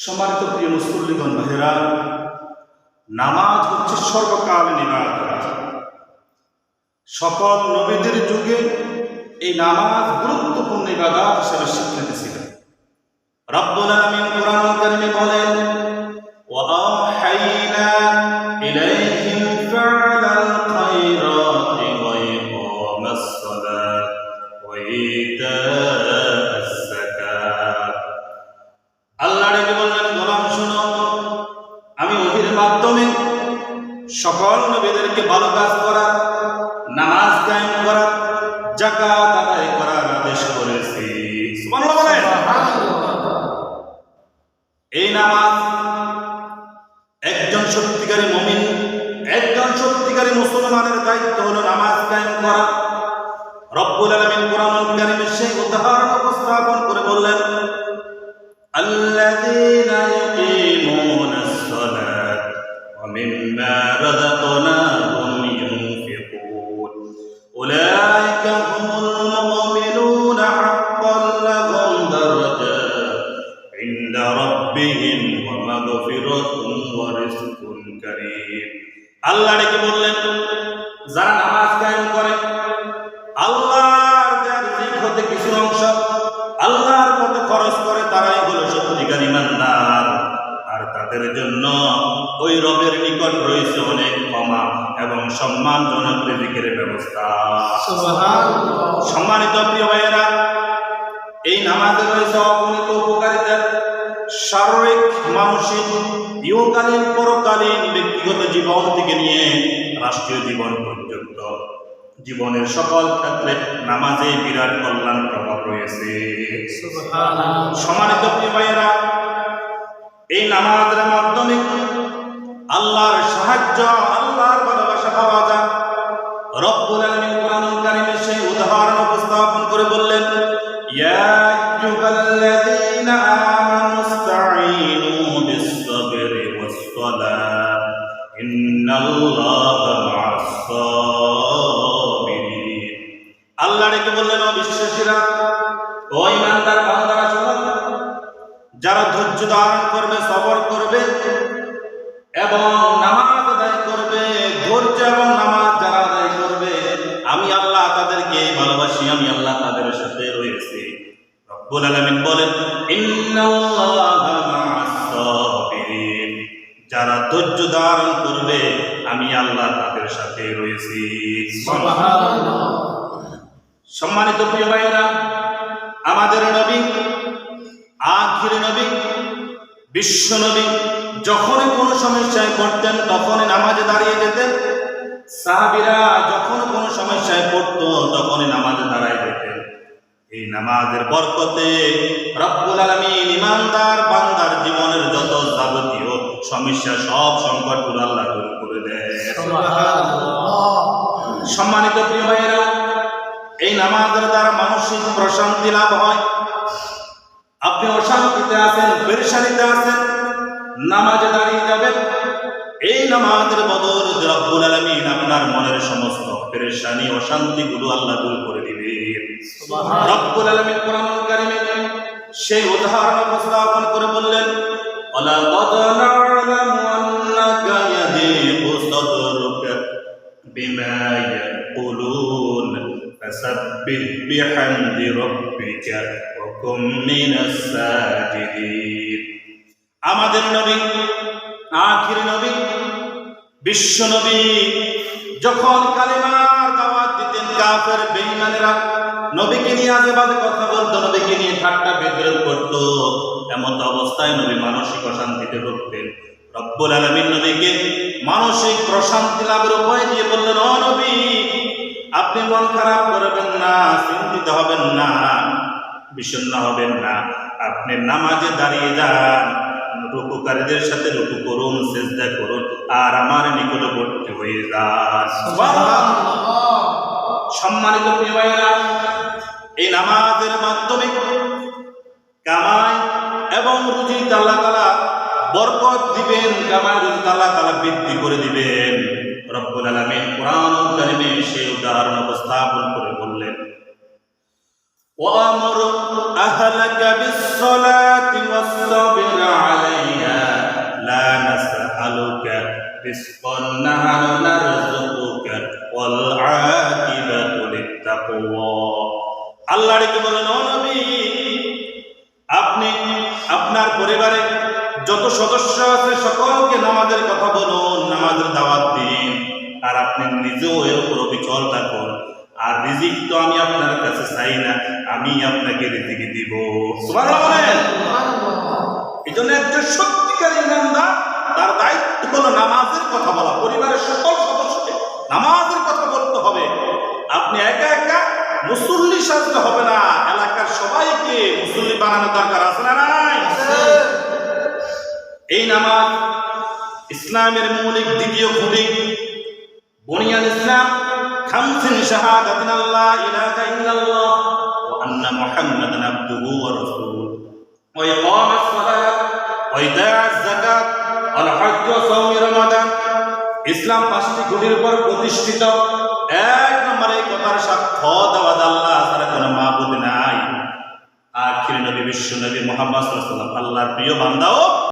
সম্মানিত প্রিয় মুসল্লিগণ ভাইয়েরা, নামাজ হচ্ছে সর্বকালীন ইবাদত। সকল নবীদের যুগে এই নামাজ গুরুত্বপূর্ণ ইবাদত হিসেবে স্বীকৃতি ছিল। রব্বুল আলামিন কোরআন কারীমে বলেন, ওয়াআহাইনা ইলাইহিম ফা'লাল খায়রাতি ওয়া ইকামাস সালাত ওয়া ইতাআস যাকাত। আল্লাহ ডেকে বললেন, গোলাম শোনো, আমি ওহীর মাধ্যমে সকল নবীদেরকে ভালো কাজ করা, নামাজ কায়েম করা, যাকাত আদায় করার আদেশ করেছি। সুবহানাল্লাহ বলেন। এই নামাজ একজন সত্যিকারী মুমিন, একজন সত্যিকারী মুসলমানের দায়িত্ব হলো নামাজ কায়েম করা। রব্বুল আলামিন কোরআনুল কারীমে সেই উদাহরণ উপস্থাপন করে বললেন, আল্লাযীনা ইয়াকিমুনাস সালাত ওয়া মিম্মা রাযাকনাহুম ইউনফিকুন উলাইকা হুমুল মুমিনুনা হাক্কান লাহুম দারাজাত ইনদা রাব্বিহিম ওয়া মাগফিরাতুন ওয়া রিজকুন কারীম। আল্লাহ ডেকে বললেন, যারা নামাজ কায়েম করে, আল্লাহর দেওয়া রিজিক হতে কিছু অংশ আল্লাহর পথে খরচ করে, তারাই হলো সত্যিকার ঈমানদার। আর তাদের জন্য ওই রবের নিকট রয়েছে অনেক ক্ষমা এবং সম্মানজনক রিজিকের ব্যবস্থা। সুবহানাল্লাহ। সম্মানিত প্রিয় ভাইয়েরা, এই নামাজে রয়েছে অগণিত উপকারিতা। শারীরিক, মানসিক, ইহকালীন, পরকালীন, ব্যক্তিগত জীবন থেকে নিয়ে রাষ্ট্রীয় জীবন পর্যন্ত জীবনের সকল ক্ষেত্রে নামাজে বিরাট কল্যাণ প্রভাব রয়েছে। সুবহানাল্লাহ। সম্মানিত প্রিয় ভাইয়েরা, এই নামাজের মাধ্যমে আল্লাহর সাহায্য, আল্লাহর ভালোবাসা পাওয়া যায়। রব্বুল আলামিন কোরআনুল কারীমে সেই উদাহরণ উপস্থাপন করে বললেন, ইয়া আইয়ুহাল্লাযীনা আমানুস্তাঈনু বিস-সাবরি ওয়াস-সালাহ ইন্নাল্লাহা মা'আস-সাবিরিন। আল্লাহ ডেকে বললেন, ও বিশ্বাসীরা, ও ঈমানদার বান্দারা শোনো, যারা ধৈর্য ধারণ করবে, সবর করবে এবং নামাজ আদায় করবে, ধৈর্য এবং নামাজ যারা আদায় করবে, আমি আল্লাহ তাদেরকে ভালোবাসি, আমি আল্লাহ তাদের সাথে রয়েছি। রব্বুল আলামিন বলেন, ইন্নাল্লাহা মা'আস-সাবিরিন। যারা ধৈর্য ধারণ করবে, আমি আল্লাহ তাদের সাথে রয়েছি। সুবহানাল্লাহ। সম্মানিত প্রিয় ভাইয়েরা, আমাদের নবী, আখির নবী, বিশ্ব নবী যখনই কোনো সমস্যায় পড়তেন তখনই নামাজে দাঁড়িয়ে যেতেন। সাহাবীরা যখন কোনো সমস্যায় পড়তো তখনই নামাজে দাঁড়ায় যেতেন। এই নামাজের বরকতে রব্বুল আলামিন ঈমানদার বান্দার জীবনের যত যাবতীয় সমস্যা, সব সংকটগুলো আল্লাহ দূর করে দেয়। সুবহানাল্লাহ। সম্মানিত প্রিয় ভাইয়েরা, এই নামাজের দ্বারা মানসিক প্রশান্তি লাভ হয়। আপনি অশান্তিতে আছেন, পেরেশানিতে আছেন, নামাজে দাঁড়িয়ে যাবেন। এই নামাজের বদৌলতে রব্বুল আলামিন আপনার মনের সমস্ত পেরেশানি, অশান্তিগুলো আল্লাহ দূর করে দিবেন। সুবহানাল্লাহ। রব্বুল আলামিন কোরআনুল কারীমে সেই উদাহরণ উপস্থাপন করে বললেন, ওয়ালাকাদ না'লামু আন্নাকা ইয়াযীকু সাদরুকা বিমা ইয়াকুলুন ফাসাব্বিহ বিহামদি রাব্বিকা ওয়া কুম মিনাস সাজিদিন। আমাদের নবী, আখির নবী, বিশ্ব নবী যখন কালিমার দাওয়াত দিতেন, কাফের বেঈমানেরা নবীকে নিয়ে আজেবাজে কথা বলতো, নবীকে নিয়ে ঠাট্টা বিদ্রুপ করতো। এমত অবস্থায় নবী মানসিক অশান্তিতে ভুগতেন। রব্বুল আলামিন নবীকে মানসিক প্রশান্তি লাভের উপায় দিয়ে বললেন, ও নবী, আপনি মন খারাপ করবেন না, চিন্তিত হবেন না, বিষণ্ণ হবেন না। আপনি নামাজে দাঁড়িয়ে যান, রুকুকারীদের সাথে রুকু করুন, সিজদা করুন, আর আমার নিকটবর্তী হয়ে যান। সুবহানাল্লাহ। সম্মানিত প্রিয় ভাইয়েরা, এই নামাজের মাধ্যমে কামাই এবং রুজিতে আল্লাহ তাআলা বরকত দিবেন, কামাই রুজিতে আল্লাহ তাআলা বৃদ্ধি করে দিবেন। রব্বুল আলামিন কোরআনুল কারীমে সেই উদাহরণ উপস্থাপন করে বললেন, وأمر أهلك بالصلاة واصطبر عليها রিজকান নাহনু নারযুকুকা ওয়াল আকিবাতু লিত্তাকওয়া। আল্লাহ ডেকে বলেন, ও নবী, আপনি আপনার পরিবারে যত সদস্য আছে সকলকে নামাজের কথা বলুন, নামাজের দাওয়াত দিন, আর আপনি নিজেও এর উপর অবিচল থাকুন। আর রিজিক তো আমি আপনার কাছে চাই না, আমি আপনাকে রিজিক দিব। সুবহানাল্লাহ বলেন। এজন্য একজন সত্যিকার ইমানদার, তার দায়িত্ব হলো নামাজের কথা বলা, পরিবারের সকল সদস্যকে নামাজের কথা বলতে হবে। আপনি একা একা মুসল্লি সাজতে হবে না, এলাকার সবাইকে মুসল্লি বানানো দরকার আছে না নাই? এই নামাজ ইসলামের মৌলিক দ্বিতীয় খুঁটি। বুনিয়াল ইসলাম খামসিন শাহাদাতিন আল্লা ইলাহা ইল্লাল্লাহ ওয়া আন্না মুহাম্মাদান আবদুহু ওয়া রাসূলুহু ওয়া ইকামাস সালাত ওয়া ইতাআজ যাকাত ওয়াল হজ্জ ওয়া সাওম রমাদান। ইসলাম পাঁচটি খুঁটির উপর প্রতিষ্ঠিত। এক নম্বরে এই কথার সাক্ষ্য দেওয়া আল্লাহ ছাড়া কোনো মাবুদ নাই। আখির নবী বিশ্ব নবী মুহাম্মদ সাল্লাল্লাহু আলাইহি ওয়াসাল্লাম আল্লাহর প্রিয় বান্দা ও